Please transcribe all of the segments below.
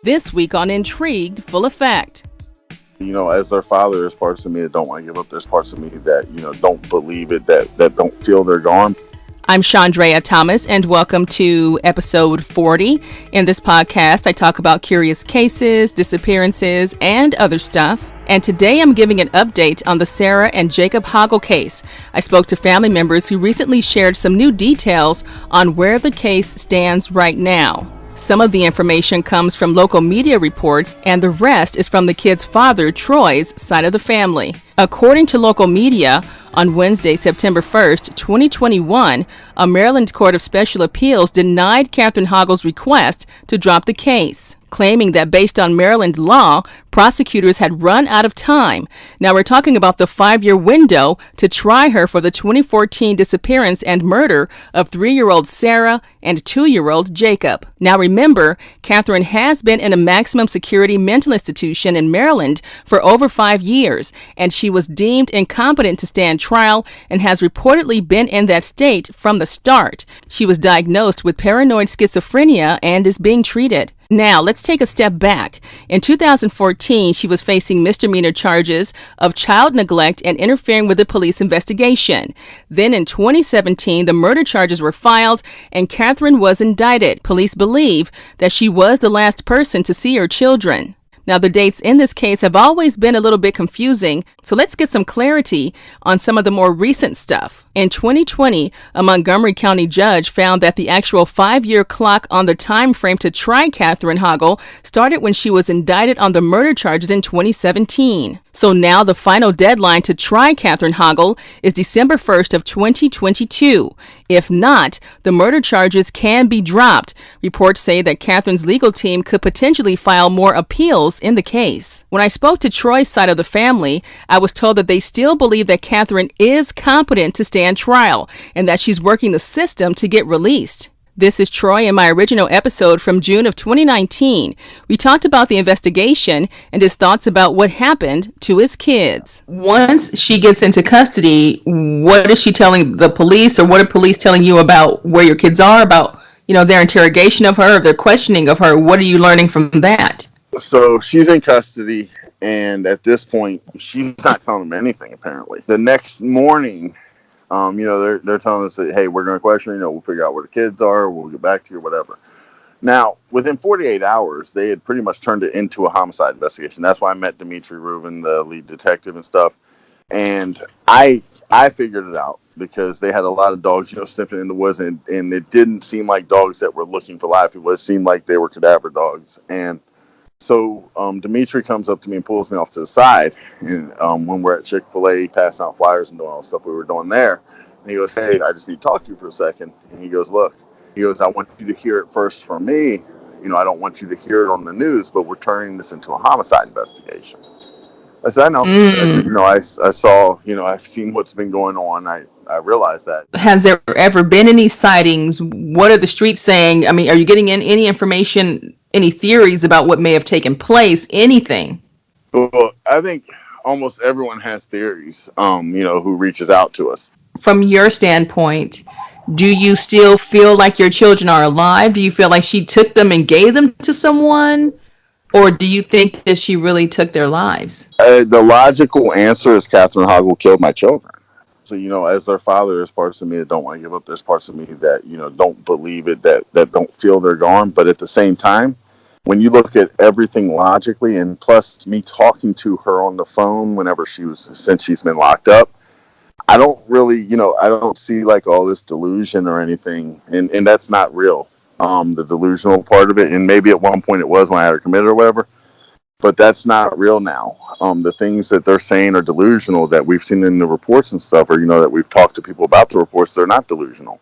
This week on Intrigued, full effect. As their father, there's parts of me that don't want to give up. There's parts of me that, don't believe it, that don't feel they're gone. I'm Chandrea Thomas, and welcome to episode 40. In this podcast, I talk about curious cases, disappearances, and other stuff. And today I'm giving an update on the Sarah and Jacob Hoggle case. I spoke to family members who recently shared some new details on where the case stands right now. Some of the information comes from local media reports, and the rest is from the kid's father, Troy's side of the family. According to local media, on Wednesday, September 1st, 2021, a Maryland Court of Special Appeals denied Catherine Hoggle's request to drop the case, claiming that based on Maryland law, prosecutors had run out of time. Now we're talking about the 5-year window to try her for the 2014 disappearance and murder of 3-year-old Sarah and 2-year-old Jacob. Now remember, Catherine has been in a maximum security mental institution in Maryland for over 5 years, and she was deemed incompetent to stand trial and has reportedly been in that state from the start. She was diagnosed with paranoid schizophrenia and is being treated. Now, let's take a step back. In 2014, she was facing misdemeanor charges of child neglect and interfering with the police investigation. Then in 2017, the murder charges were filed and Catherine was indicted. Police believe that she was the last person to see her children. Now, the dates in this case have always been a little bit confusing, so let's get some clarity on some of the more recent stuff. In 2020, a Montgomery County judge found that the actual 5-year clock on the time frame to try Catherine Hoggle started when she was indicted on the murder charges in 2017. So now the final deadline to try Catherine Hoggle is December 1st of 2022. If not, the murder charges can be dropped. Reports say that Catherine's legal team could potentially file more appeals in the case. When I spoke to Troy's side of the family, I was told that they still believe that Catherine is competent to stand trial and that she's working the system to get released. This is Troy in my original episode from June of 2019. We talked about the investigation and his thoughts about what happened to his kids. Once she gets into custody, what is she telling the police, or what are police telling you about where your kids are, about, their interrogation of her, or their questioning of her? What are you learning from that? So she's in custody, and at this point, she's not telling them anything, apparently. The next morning, they're telling us that, hey, we're going to question her, we'll figure out where the kids are, we'll get back to you, whatever. Now, within 48 hours, they had pretty much turned it into a homicide investigation. That's why I met Dimitri Rubin, the lead detective and stuff. And I figured it out because they had a lot of dogs, sniffing in the woods, and it didn't seem like dogs that were looking for live people. It seemed like they were cadaver dogs. And so Dimitri comes up to me and pulls me off to the side, and when we're at Chick-fil-A passing out flyers and doing all the stuff we were doing there, and he goes, hey, I just need to talk to you for a second. And he goes, look, I want you to hear it first from me. I don't want you to hear it on the news, but we're turning this into a homicide investigation. I said, I know. I saw, I've seen what's been going on. I realized that. Has there ever been any sightings? What are the streets saying? I mean, are you getting any information, any theories about what may have taken place, anything? Well, I think almost everyone has theories, who reaches out to us. From your standpoint, do you still feel like your children are alive? Do you feel like she took them and gave them to someone? Or do you think that she really took their lives? The logical answer is Catherine Hoggle killed my children. So, as their father, there's parts of me that don't want to give up. There's parts of me that, don't believe it, that don't feel they're gone. But at the same time, when you look at everything logically, and plus me talking to her on the phone since she's been locked up, I don't really, I don't see like all this delusion or anything. And that's not real. The delusional part of it. And maybe at one point it was when I had her committed or whatever. But that's not real now. The things that they're saying are delusional that we've seen in the reports and stuff, or, that we've talked to people about the reports, they're not delusional.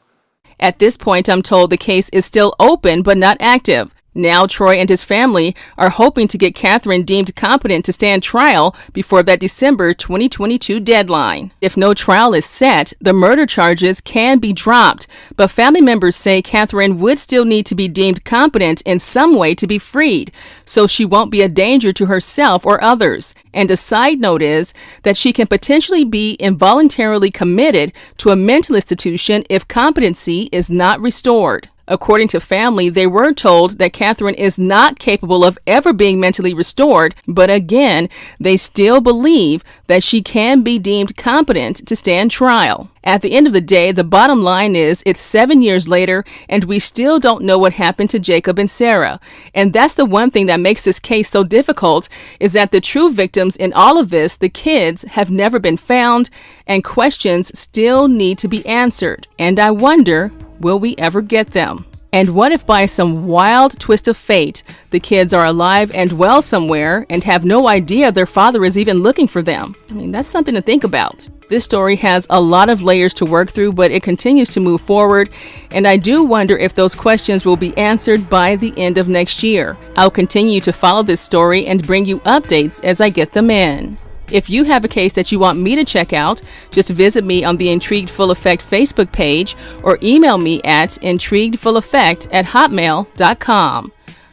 At this point, I'm told the case is still open but not active. Now, Troy and his family are hoping to get Catherine deemed competent to stand trial before that December 2022 deadline. If no trial is set, the murder charges can be dropped, but family members say Catherine would still need to be deemed competent in some way to be freed, so she won't be a danger to herself or others. And a side note is that she can potentially be involuntarily committed to a mental institution if competency is not restored. According to family, they were told that Catherine is not capable of ever being mentally restored, but again, they still believe that she can be deemed competent to stand trial. At the end of the day, the bottom line is it's 7 years later, and we still don't know what happened to Jacob and Sarah. And that's the one thing that makes this case so difficult, is that the true victims in all of this, the kids, have never been found, and questions still need to be answered. And I wonder, will we ever get them? And what if by some wild twist of fate, the kids are alive and well somewhere and have no idea their father is even looking for them? I mean, that's something to think about. This story has a lot of layers to work through, but it continues to move forward, and I do wonder if those questions will be answered by the end of next year. I'll continue to follow this story and bring you updates as I get them in. If you have a case that you want me to check out, just visit me on the Intrigued Full Effect Facebook page or email me at intriguedfulleffect@hotmail.com.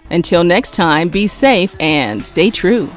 Until next time, be safe and stay true.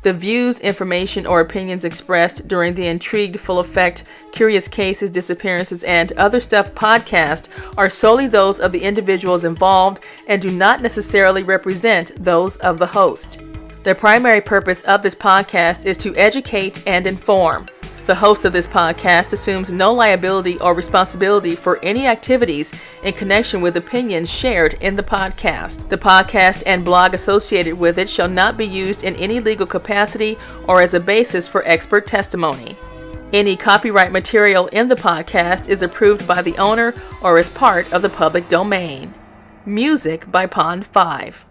The views, information, or opinions expressed during the Intrigued Full Effect, Curious Cases, Disappearances, and Other Stuff podcast are solely those of the individuals involved and do not necessarily represent those of the host. The primary purpose of this podcast is to educate and inform. The host of this podcast assumes no liability or responsibility for any activities in connection with opinions shared in the podcast. The podcast and blog associated with it shall not be used in any legal capacity or as a basis for expert testimony. Any copyright material in the podcast is approved by the owner or is part of the public domain. Music by Pond 5.